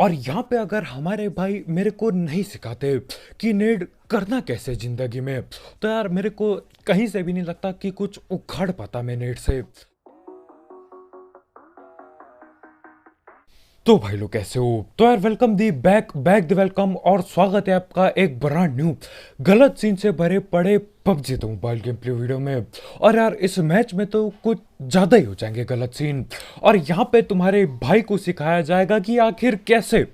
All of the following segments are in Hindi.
और यहाँ पे अगर हमारे भाई मेरे को नहीं सिखाते कि नेड करना कैसे जिंदगी में, तो यार मेरे को कहीं से भी नहीं लगता कि कुछ उखाड़ पाता मैं नेड से। तो भाई लोग कैसे हो? तो यार welcome the back back the welcome, और स्वागत है आपका एक ब्रांड न्यू गलत सीन से भरे पड़े पबजी तो मोबाइल गेम प्ले वीडियो में। और यार इस मैच में तो कुछ ज्यादा ही हो जाएंगे गलत सीन, और यहाँ पे तुम्हारे भाई को सिखाया जाएगा कि आखिर कैसे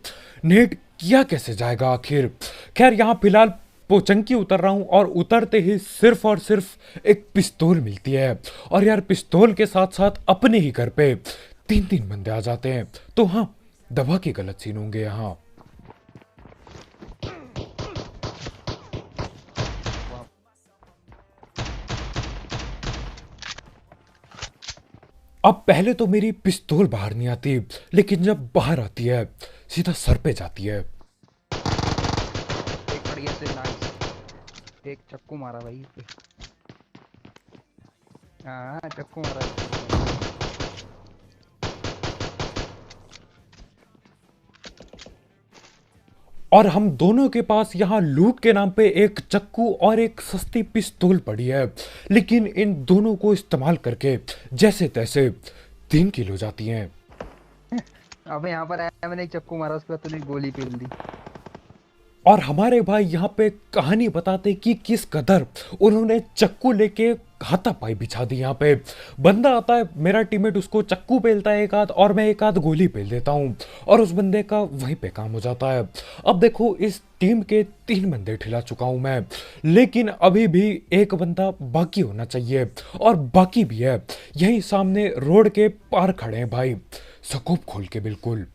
नेट किया कैसे जाएगा आखिर। खैर यहाँ फिलहाल पोचंकी उतर रहा हूँ, और उतरते ही सिर्फ और सिर्फ एक पिस्तौल मिलती है। और यार पिस्तौल के साथ साथ अपने ही घर पे तीन तीन बंदे आ जाते हैं। तो हाँ, दवा के गलत सीन होंगे यहाँ। अब पहले तो मेरी पिस्तौल बाहर नहीं आती, लेकिन जब बाहर आती है सीधा सर पे जाती है। एक बढ़िया से नाइस एक चक्कू मारा भाई पे। हाँ चक्कू मारा। और हम दोनों के पास यहाँ लूट के नाम पे एक चक्कू और एक सस्ती पिस्तौल पड़ी है, लेकिन इन दोनों को इस्तेमाल करके जैसे तैसे 3 किल हो जाती हैं। अबे यहाँ पर आया, मैंने एक चक्कू मारा, उसके बाद तूने गोली पेल दी। और हमारे भाई यहाँ पे कहानी बताते कि किस कदर उन्होंने चक्कू लेके हाथापाई बिछा दी। यहाँ पे बंदा आता है मेरा टीममेट, उसको चक्कू पेलता है एक आध, और मैं एक आध गोली पेल देता हूँ, और उस बंदे का वहीं पे काम हो जाता है। अब देखो इस टीम के 3 बंदे ठिला चुका हूं मैं, लेकिन अभी भी एक बंदा बाकी होना चाहिए, और बाकी भी है। यही सामने रोड के पार खड़े हैं भाई, स्कोप खोल के बिल्कुल।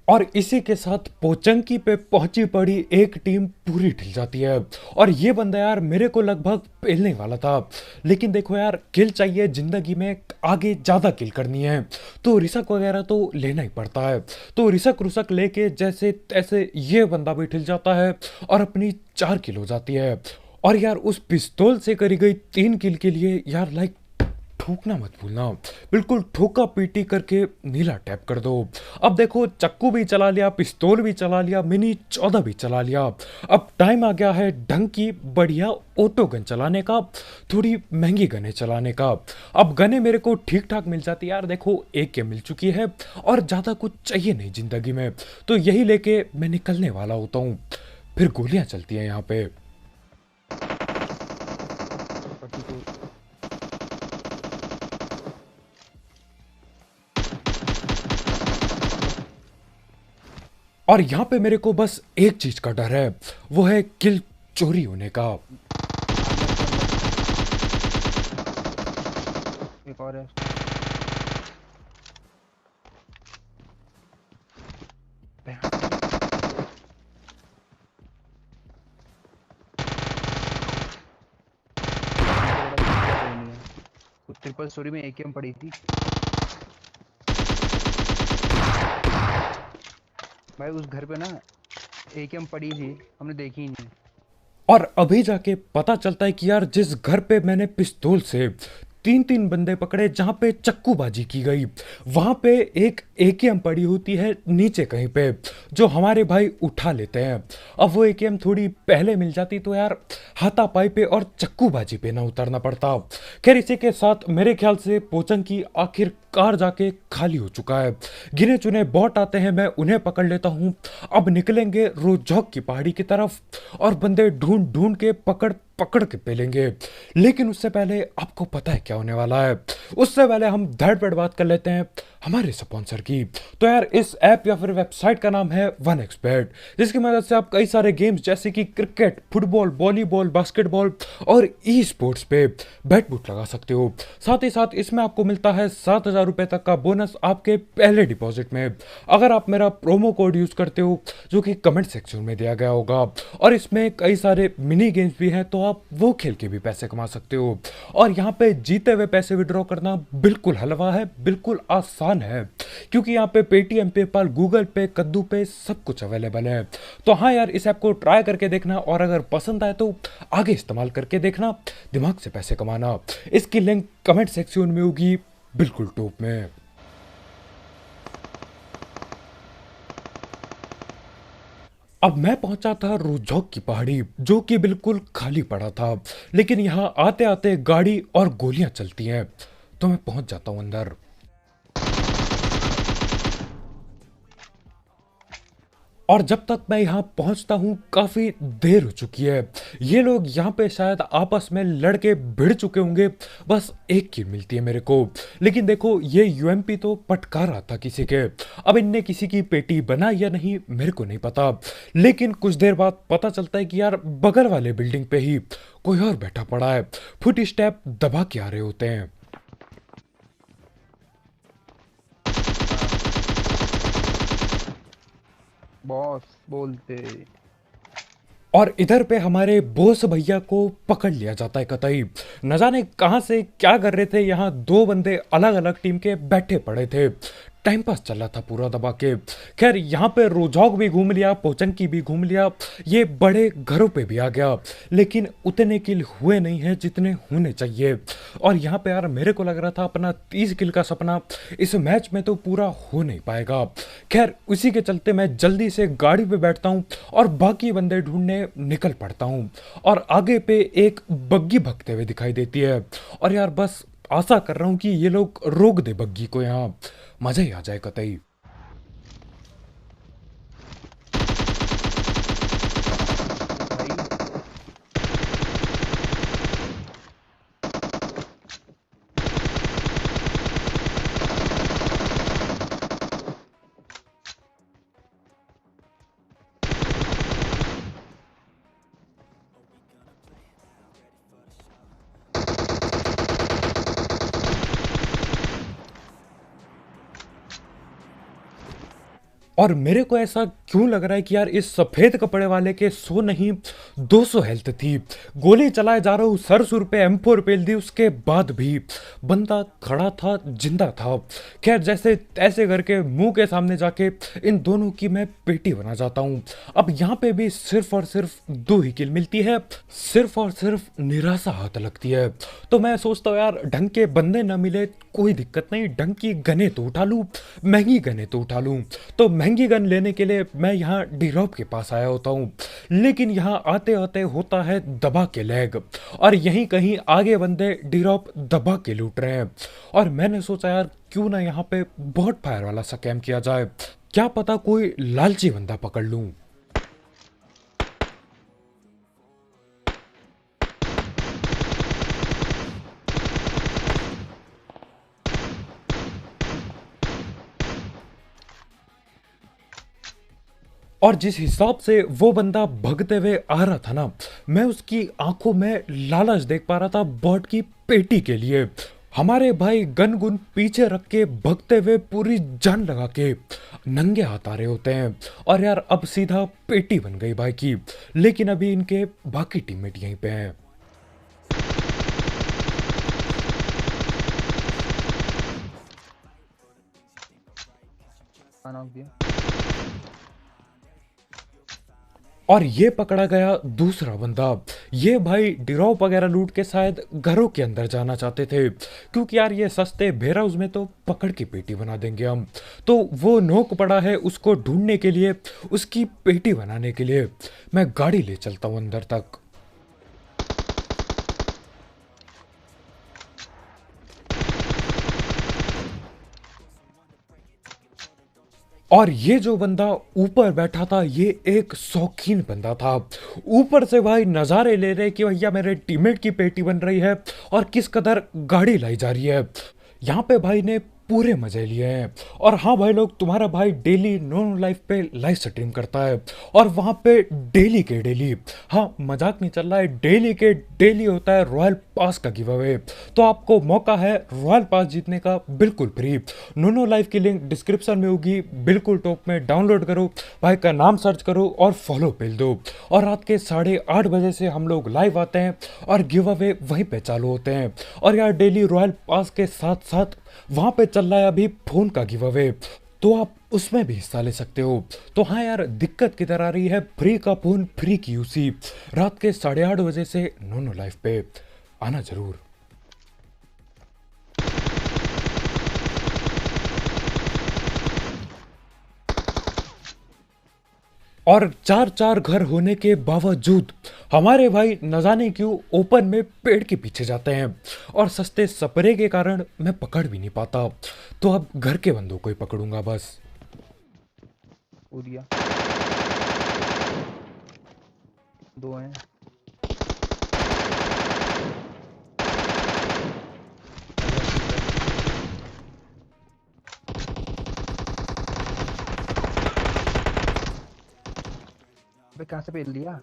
और इसी के साथ पोचंकी पे पहुंची पड़ी एक टीम पूरी ढिल जाती है। और ये बंदा यार मेरे को लगभग पेलने वाला था, लेकिन देखो यार किल चाहिए जिंदगी में, आगे ज्यादा किल करनी है तो रिसक वगैरह तो लेना ही पड़ता है। तो रिसक रुसक लेके जैसे तैसे ये बंदा भी ढिल जाता है, और अपनी 4 किल हो जाती है। और यार उस पिस्तौल से करी गई 3 किल के लिए यार लाइक ठोकना मत भूलना, बिल्कुल ठोका पीटी करके नीला टैप कर दो। अब देखो चक्कू भी चला लिया, पिस्तौल भी चला लिया, मिनी 14 भी चला लिया। अब टाइम आ गया है ढंग की बढ़िया ऑटो गन चलाने का, थोड़ी महंगी गने चलाने का। अब गने मेरे को ठीक ठाक मिल जाती है यार, देखो एक के मिल चुकी है, और ज़्यादा कुछ चाहिए नहीं जिंदगी में, तो यही लेके मैं निकलने वाला होता हूँ। फिर गोलियां चलती हैं यहाँ पे। और यहाँ पे मेरे को बस एक चीज का डर है, वो है किल चोरी होने का। एक और है। ट्रिपल स्टोरी में एकेएम पड़ी थी भाई, उस घर पे ना एकेएम पड़ी थी, हमने देखी ही नहीं। और अभी जाके पता चलता है कि यार जिस घर पे मैंने पिस्तौल से 3 3 बंदे पकड़े, जहां पे चक्कूबाजी की गई, वहां पे एक एकेएम पड़ी होती है नीचे कहीं पे, जो हमारे भाई उठा लेते हैं। अब वो एकेएम थोड़ी पहले मिल जाती तो यार हाथापाई पे और चक्कूबाजी पे ना उतरना पड़ता। खैर इसी के साथ मेरे ख्याल से पोचंकी आखिरकार जाके खाली हो चुका है। गिने चुने बॉट आते हैं, मैं उन्हें पकड़ लेता हूँ। अब निकलेंगे रोजौक की पहाड़ी की तरफ, और बंदे ढूंढ ढूंढ के पकड़ पकड़ के पेलेंगे। लेकिन उससे पहले आपको पता है क्या होने वाला है, उससे पहले हम धड़ पड़ बात कर लेते हैं हमारे स्पॉन्सर की। तो यार इस ऐप या फिर वेबसाइट का नाम है 1xBet, जिसकी मदद से आप कई सारे गेम्स जैसे कि क्रिकेट, फुटबॉल, वॉलीबॉल, बास्केटबॉल और ई स्पोर्ट्स पे बैट बुट लगा सकते हो। साथ ही साथ इसमें आपको मिलता है 7,000 रुपए तक का बोनस आपके पहले डिपॉजिट में, अगर आप मेरा प्रोमो कोड यूज करते हो जो कि कमेंट सेक्शन में दिया गया होगा। और इसमें कई सारे मिनी गेम्स भी हैं, तो आप वो खेल के भी पैसे कमा सकते हो। और यहाँ पे जीते हुए पैसे विड्रॉ करना बिल्कुल हलवा है, बिल्कुल आसान है, क्योंकि यहाँ पे पेटीएम, पेपाल, गूगल पे, कद्दू पे सब कुछ अवेलेबल है। तो हाँ यार, इस ऐप को ट्राई करके देखना, और अगर पसंद आए तो आगे इस्तेमाल करके देखना, दिमाग से पैसे कमाना। इसकी लिंक कमेंट सेक्शन में होगी, बिल्कुल टॉप में। अब मैं पहुंचा था रोजौक की पहाड़ी, जो कि बिल्कुल खाली पड़ा था, लेकिन यहाँ आते आते गाड़ी और गोलियां चलती हैं, तो मैं पहुंच जाता हूं अंदर। और जब तक मैं यहाँ पहुंचता हूँ काफी देर हो चुकी है। ये लोग यहाँ पे शायद आपस में लड़के भिड़ चुके होंगे, बस एक किल मिलती है मेरे को। लेकिन देखो, ये यूएमपी तो पटका रहा था किसी के। अब इनने किसी की पेटी बनाई या नहीं मेरे को नहीं पता, लेकिन कुछ देर बाद पता चलता है कि यार बगल वाले बिल्डिंग पे ही कोई और बैठा पड़ा है, फुट स्टेप दबा के आ रहे होते हैं। बॉस बोलते। और इधर पे हमारे बोस भैया को पकड़ लिया जाता है कतई। न जाने कहां से क्या कर रहे थे, यहाँ दो बंदे अलग अलग टीम के बैठे पड़े थे, टाइम पास चल रहा था पूरा दबा के। खैर यहाँ पे रोजौक भी घूम लिया, पोचंकी भी घूम लिया, ये बड़े घरों पे भी आ गया, लेकिन उतने किल हुए नहीं है जितने होने चाहिए। और यहाँ पे यार मेरे को लग रहा था अपना 30 किल का सपना इस मैच में तो पूरा हो नहीं पाएगा। खैर उसी के चलते मैं जल्दी से गाड़ी पे बैठता हूँ और बाकी बंदे ढूंढने निकल पड़ता हूँ। और आगे पे एक बग्गी भगते हुए दिखाई देती है, और यार बस आशा कर रहा हूँ कि ये लोग रोक दे बग्गी को, यहाँ मजा ही आ जाए कतई। भाई और मेरे को ऐसा क्यों लग रहा है कि यार इस सफेद कपड़े वाले के 100 नहीं 200 हेल्थ थी। गोली चलाए जा रहा हूँ, सर सुर पे M4 पेल दी, उसके बाद भी बंदा खड़ा था, जिंदा था। खैर जैसे तैसे करके मुंह के सामने जाके इन दोनों की मैं पेटी बना जाता हूँ। अब यहाँ पे भी सिर्फ और सिर्फ 2 ही किल मिलती है, सिर्फ और सिर्फ निराशा हाथ लगती है। तो मैं सोचता हूँ यार ढंग के बंदे न मिले कोई दिक्कत नहीं, ढंग की गने तो उठा लूँ, महंगी गने तो उठा लूँ। तो महंगी गन लेने के लिए मैं यहाँ डीरॉप के पास आया होता हूँ, लेकिन यहाँ आते आते होता है दबा के लैग, और यहीं कहीं आगे बंदे डीरॉप दबा के लूट रहे हैं। और मैंने सोचा यार क्यों ना यहाँ पे बॉट फायर वाला सा कैम किया जाए, क्या पता कोई लालची बंदा पकड़ लूं। और जिस हिसाब से वो बंदा भगते हुए आ रहा था ना, मैं उसकी आंखों में लालच देख पा रहा था बॉट की पेटी के लिए। हमारे भाई गन गुन पीछे रख के भगते हुए पूरी जान लगा के नंगे हाथ आ रहे होते हैं, और यार अब सीधा पेटी बन गई भाई की। लेकिन अभी इनके बाकी टीममेट यहीं पे हैं। नॉक दिया। और ये पकड़ा गया दूसरा बंदा। ये भाई डिरॉप वगैरह लूट के शायद घरों के अंदर जाना चाहते थे, क्योंकि यार ये सस्ते भेरा उसमें तो पकड़ की पेटी बना देंगे हम। तो वो नोक पड़ा है, उसको ढूंढने के लिए, उसकी पेटी बनाने के लिए मैं गाड़ी ले चलता हूँ अंदर तक। और ये जो बंदा ऊपर बैठा था ये एक शौकीन बंदा था। ऊपर से भाई नज़ारे ले रहे कि भैया मेरे टीममेट की पेटी बन रही है और किस कदर गाड़ी लाई जा रही है। यहाँ पे भाई ने पूरे मजे लिए हैं। और हाँ भाई लोग, तुम्हारा भाई डेली नो नो लाइफ पे लाइव स्ट्रीम करता है और वहाँ पे डेली के डेली, हाँ मजाक नहीं चल रहा है, डेली के डेली होता है रॉयल पास का गिव अवे। तो आपको मौका है रॉयल पास जीतने का बिल्कुल फ्री। नो नो लाइफ की लिंक डिस्क्रिप्शन में होगी, बिल्कुल टॉप में डाउनलोड करो, भाई का नाम सर्च करो और फॉलो पेल दो। और रात के 8:30 बजे से हम लोग लाइव आते हैं और गिव अवे वहीं पे चालू होते हैं। और यार डेली रॉयल पास के साथ साथ वहां पे चल रहा है अभी फोन का गिव अवे, तो आप उसमें भी हिस्सा ले सकते हो। तो हाँ यार, दिक्कत किधर आ रही है, फ्री का फोन फ्री की यूसी। रात के 8:30 बजे से नो नो लाइफ पे आना जरूर। और चार चार घर होने के बावजूद हमारे भाई न जाने क्यों ओपन में पेड़ के पीछे जाते हैं, और सस्ते स्प्रे के कारण मैं पकड़ भी नहीं पाता। तो अब घर के बंदों को ही पकड़ूंगा बस। उड़िया 2 हैं। अबे कहाँ से पेल दिया?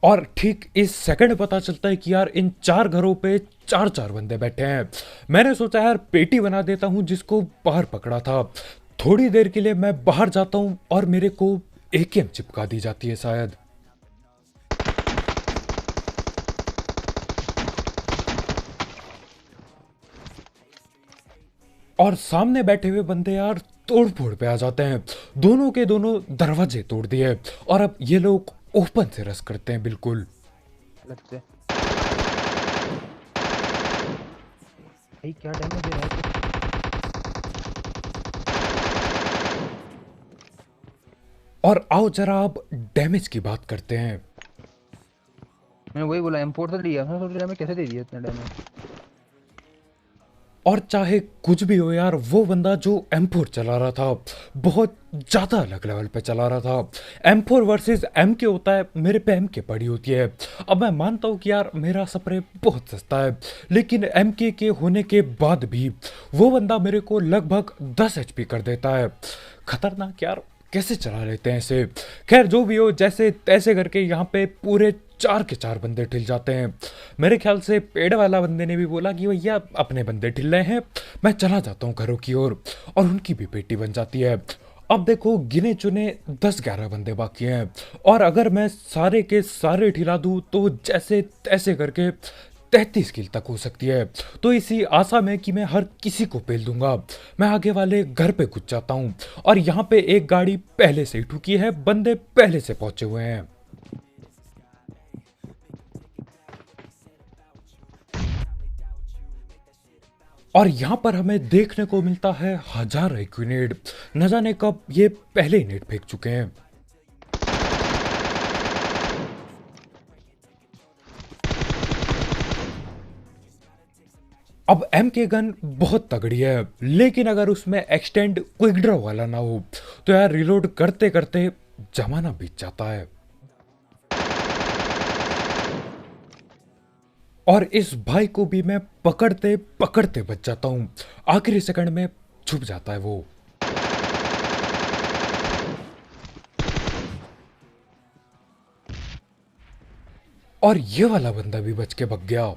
और ठीक इस सेकंड पता चलता है कि यार इन 4 घरों पे 4 4 बंदे बैठे हैं। मैंने सोचा यार पेटी बना देता हूँ जिसको बाहर पकड़ा था। थोड़ी देर के लिए मैं बाहर जाता हूँ और मेरे को एकेएम चिपका दी जाती है शायद। और सामने बैठे हुए बंदे यार तोड़ फोड़ पे आ जाते हैं, दोनों के दोनों दरवाजे तोड़ दिए और अब ये लोग ओपन से रस करते हैं बिल्कुल। अलग से भाई क्या डैमेज दे रहा है तू? और आओ जरा अब डैमेज की बात करते हैं। मैंने वही बोला, M4 तो लिया था, तो डैमेज कैसे दे दिया इतना डैमेज? और चाहे कुछ भी हो यार, वो बंदा जो M4 चला रहा था बहुत ज्यादा अलग लेवल पे चला रहा था। M4 वर्सेस MK होता है, मेरे पे MK पड़ी होती है। अब मैं मानता हूँ कि यार मेरा स्प्रे बहुत सस्ता है, लेकिन MK के होने के बाद भी वो बंदा मेरे को लगभग 10 HP कर देता है। खतरनाक यार, कैसे चला लेते हैं इसे। खैर जो भी हो, जैसे तैसे करके यहाँ पे पूरे 4 के 4 बंदे ठिल जाते हैं। मेरे ख्याल से पेड़ वाला बंदे ने भी बोला कि भैया अपने बंदे ठिल रहे हैं, मैं चला जाता हूँ घरों की ओर, और उनकी भी पेटी बन जाती है। अब देखो गिने चुने 10 11 बंदे बाकी हैं, और अगर मैं सारे के सारे ठिला दूँ तो जैसे तैसे करके 33 किल तक हो सकती है। तो इसी आशा में कि मैं हर किसी को पेल दूंगा, मैं आगे वाले घर पे घुस जाता हूँ। और यहाँ पे एक गाड़ी पहले से ही ठुकी है, बंदे पहले से पहुंचे हुए हैं। और यहाँ पर हमें देखने को मिलता है 1000 ग्रेनेड, न जाने कब ये पहले ही नेट फेंक चुके हैं। अब एम के गन बहुत तगड़ी है, लेकिन अगर उसमें एक्सटेंड क्विक ड्रॉ वाला ना हो तो यार रिलोड करते करते जमाना बीत जाता है। और इस भाई को भी मैं पकड़ते पकड़ते बच जाता हूं, आखिरी सेकंड में छुप जाता है वो। और ये वाला बंदा भी बच के भाग गया।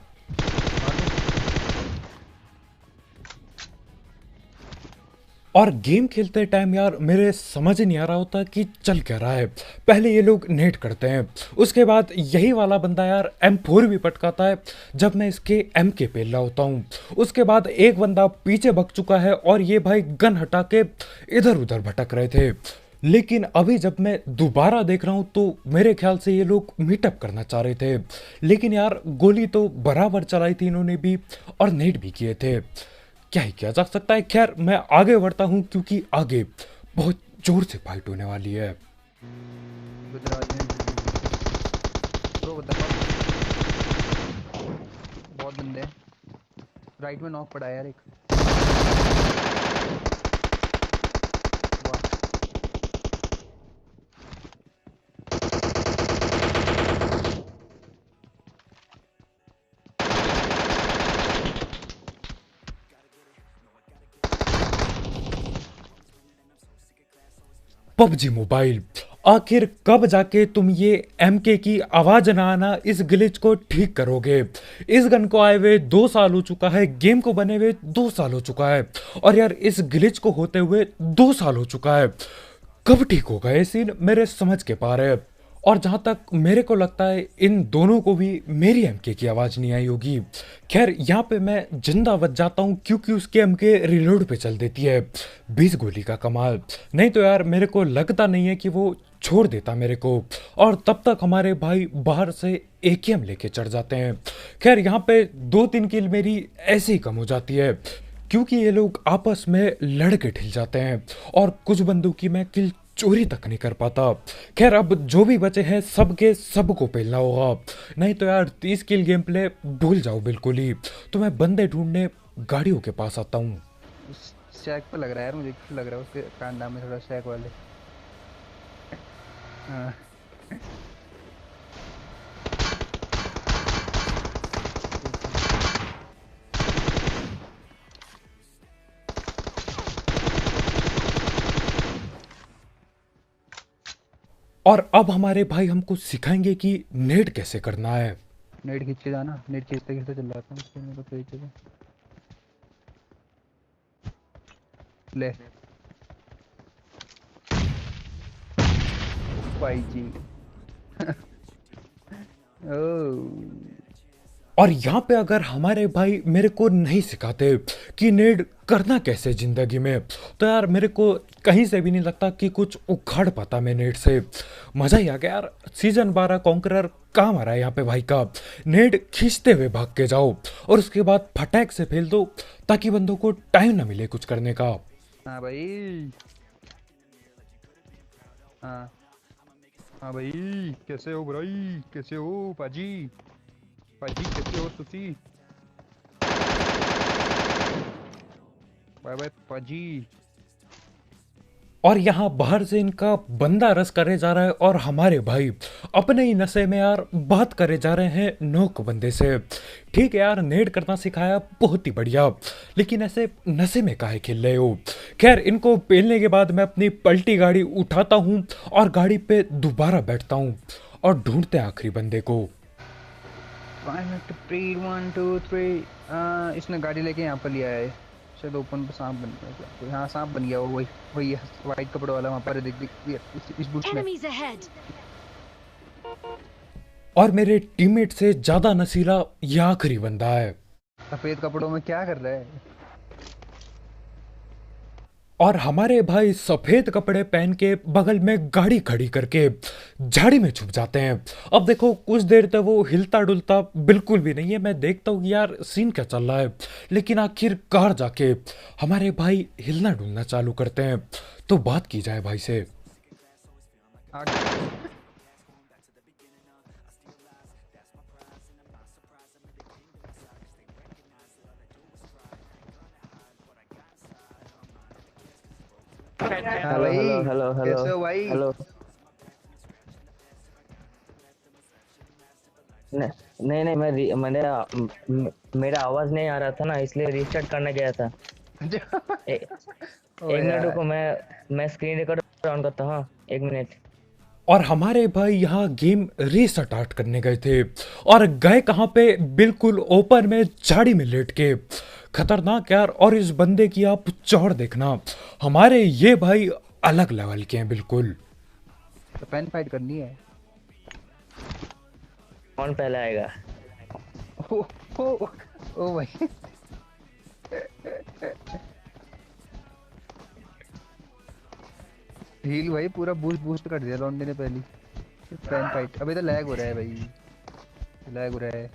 और गेम खेलते टाइम यार मेरे समझ ही नहीं आ रहा होता कि चल क्या रहा है। पहले ये लोग नेट करते हैं, उसके बाद यही वाला बंदा यार M4 भी पटकाता है जब मैं इसके MK पेल रहा होता हूँ। उसके बाद एक बंदा पीछे भग चुका है और ये भाई गन हटा के इधर उधर भटक रहे थे। लेकिन अभी जब मैं दोबारा देख रहा हूँ तो मेरे ख्याल से ये लोग मीटअप करना चाह रहे थे, लेकिन यार गोली तो बराबर चलाई थी इन्होंने भी और नेट भी किए थे। क्या ही किया जा सकता है। खैर मैं आगे बढ़ता हूँ क्योंकि आगे बहुत जोर से फाइट होने वाली है। गुजरात में ब्रो बता, बहुत बंदे हैं। राइट में नॉक पड़ा है यार एक। वाह, पबजी मोबाइल। आखिर कब जाके तुम ये एमके की आवाज ना आना इस ग्लिच को ठीक करोगे? इस गन को आए हुए 2 साल हो चुका है, गेम को बने हुए 2 साल हो चुका है, और यार इस ग्लिच को होते हुए 2 साल हो चुका है। कब ठीक होगा ये सीन, मेरे समझ के पार है। और जहां तक मेरे को लगता है इन दोनों को भी मेरी एमके की आवाज नहीं आई होगी। खैर यहाँ पे मैं जिंदा बच जाता हूँ क्योंकि उसके एमके रिलोड पे चल देती है। 20 गोली का कमाल। नहीं तो यार मेरे को लगता नहीं है कि वो छोड़ देता मेरे को, और तब तक हमारे भाई बाहर से एकेएम लेके चढ़ जाते हैं। खैर यहाँ पे 2-3 किल मेरी ऐसे ही कम हो जाती है क्योंकि ये लोग आपस में लड़ के ढिल जाते हैं, और कुछ बंदों की मैं किल चोरी तक नहीं कर पाता। खैर अब जो भी बचे हैं सबके सबको पेलना होगा, नहीं तो यार 30 किल गेम प्ले भूल जाओ बिल्कुल ही। तो मैं बंदे ढूंढने गाड़ियों के पास आता हूँ। शैक पे लग रहा है यार, मुझे क्यों लग रहा है उसके कांडा में थोड़ा शैक वाले। हाँ। और अब हमारे भाई हमको सिखाएंगे कि नेट कैसे करना है। नेट खींच के जाना, नेट खींचते खींचते चल जाता हूँ, इसलिए मेरे को सही चले। ले भाई जी। ओ और यहाँ पे अगर हमारे भाई मेरे को नहीं सिखाते कि नेड करना कैसे जिंदगी में, तो यार मेरे को कहीं से भी नहीं लगता कि कुछ उखाड़ पाता मैं नेट से। मजा ही आ गया यार। सीजन 12 कॉन्करर काम आ रहा है यहाँ पे भाई का। नेड खींचते हुए भाग के जाओ और उसके बाद फटाक से फेल दो ताकि बंदों को टाइम ना मिले कुछ करने का। हाँ भाई। हाँ हाँ भाई, कैसे हो भाई, कैसे हो पाजी, पाजी कैसे हो तुसी, बाय बाय पाजी। और यहाँ बाहर से इनका बंदा रस करे जा रहा है और हमारे भाई अपने ही नशे में यार बात करे जा रहे हैं नोक बंदे से। ठीक है यार, नेड करना सिखाया, बहुत ही बढ़िया, लेकिन ऐसे नशे में काहे खेल रहे हो? खैर इनको पेलने के बाद मैं अपनी पलटी गाड़ी उठाता हूँ और गाड़ी पे दोबारा बैठता हूँ और ढूंढते हैं आखिरी बंदे को। 1 2 3। इसने गाड़ी लेके यहाँ पर लिया है, शायद ओपन पे सांप बन गया क्या? तो यहाँ सांप बन गया, वो वही वही वाइट कपड़े वाला वहाँ पर है, देख देख इस बुश में। Enemies ahead! और मेरे टीममेट से ज्यादा नशीला ये आखिरी बंदा है। सफेद कपड़ों में क्या कर रहा है? और हमारे भाई सफेद कपड़े पहन के बगल में गाड़ी खड़ी करके झाड़ी में छुप जाते हैं। अब देखो कुछ देर तक वो हिलता डुलता बिल्कुल भी नहीं है। मैं देखता हूँ यार सीन क्या चल रहा है, लेकिन आखिरकार जाके हमारे भाई हिलना डुलना चालू करते हैं। तो बात की जाए भाई से। आगे हाँ हेलो भाई, हेलो हेलो हेलो कैसे हो भाई? हेलो। नहीं नहीं, मेरा आवाज नहीं आ रहा था ना, इसलिए रीस्टार्ट करने गया था। एक ओ मिनट यार, रुको, मैं स्क्रीन रिकॉर्डर ऑन करता हूँ, 1 मिनट। और हमारे भाई यहाँ गेम रीस्टार्ट करने गए थे और गए कहाँ पे, बिल्कुल ओपन में झाड़ी में लेट के। खतरनाक यार। और इस बंदे की आप चौड़ देखना, हमारे ये भाई अलग लेवल के हैं बिल्कुल। तो पेन फाइट करनी है। कौन पहले आएगा? ओ ओ ओ भाई। हील भाई पूरा बूस्ट बूस्ट कर दिया लॉन्डे ने पहली। पेन फाइट अभी तो लैग हो रहा है भाई, लैग हो रहा है।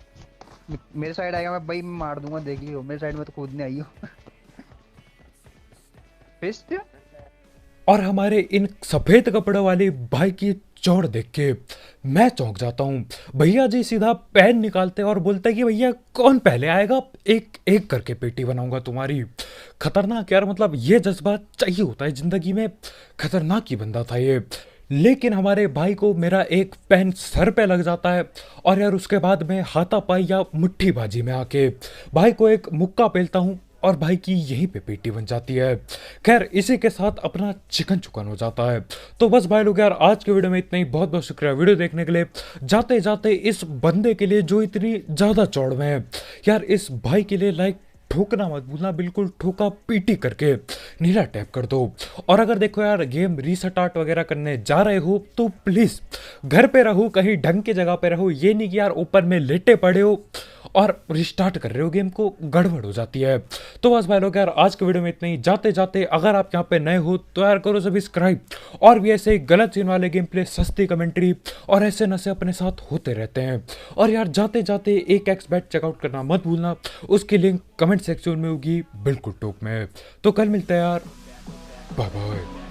मेरे साइड आएगा मैं भाई, मैं मार दूंगा, देख लियो। मेरे साइड में तो कूदने आई हो। फिस्ट और हमारे इन सफेद कपड़े वाले भाई की चौड़ देख के मैं चौंक जाता हूँ। भैया जी सीधा पेन निकालते और बोलते कि भैया कौन पहले आएगा, एक एक करके पेटी बनाऊंगा तुम्हारी। खतरनाक यार, मतलब ये जज्बा चाहिए होता है जिंदगी में। खतरनाक ही बंदा था ये। लेकिन हमारे भाई को मेरा एक पेन सर पे लग जाता है और यार उसके बाद मैं हाथापाई या मुट्ठी बाजी में आके भाई को एक मुक्का पेलता हूँ और भाई की यहीं पे पेटी बन जाती है। खैर इसी के साथ अपना चिकन चुकन हो जाता है। तो बस भाई लोग यार आज के वीडियो में इतना ही। बहुत बहुत शुक्रिया वीडियो देखने के लिए। जाते जाते इस बंदे के लिए जो इतनी ज़्यादा चौड़ में है यार, इस भाई के लिए लाइक ठोकना मत भूलना, बिल्कुल ठोका पीटी करके नीला टैप कर दो। और अगर देखो यार गेम रीस्टार्ट वगैरह करने जा रहे हो तो प्लीज़ घर पे रहो, कहीं ढंग की जगह पे रहो। ये नहीं कि यार ऊपर में लेटे पड़े हो और रिस्टार्ट कर रहे हो गेम को, गड़बड़ हो जाती है। तो बस भाई लोग यार आज के वीडियो में इतना ही। जाते जाते अगर आप यहाँ पे नए हो तो यार करो सब्सक्राइब। और भी ऐसे गलत सीन वाले गेम प्ले, सस्ती कमेंट्री और ऐसे नशे अपने साथ होते रहते हैं। और यार जाते जाते एक एक्स बैट चेकआउट करना मत भूलना, उसकी लिंक कमेंट सेक्शन में होगी बिल्कुल टॉप में। तो कल मिलते हैं यार, बाय बाय।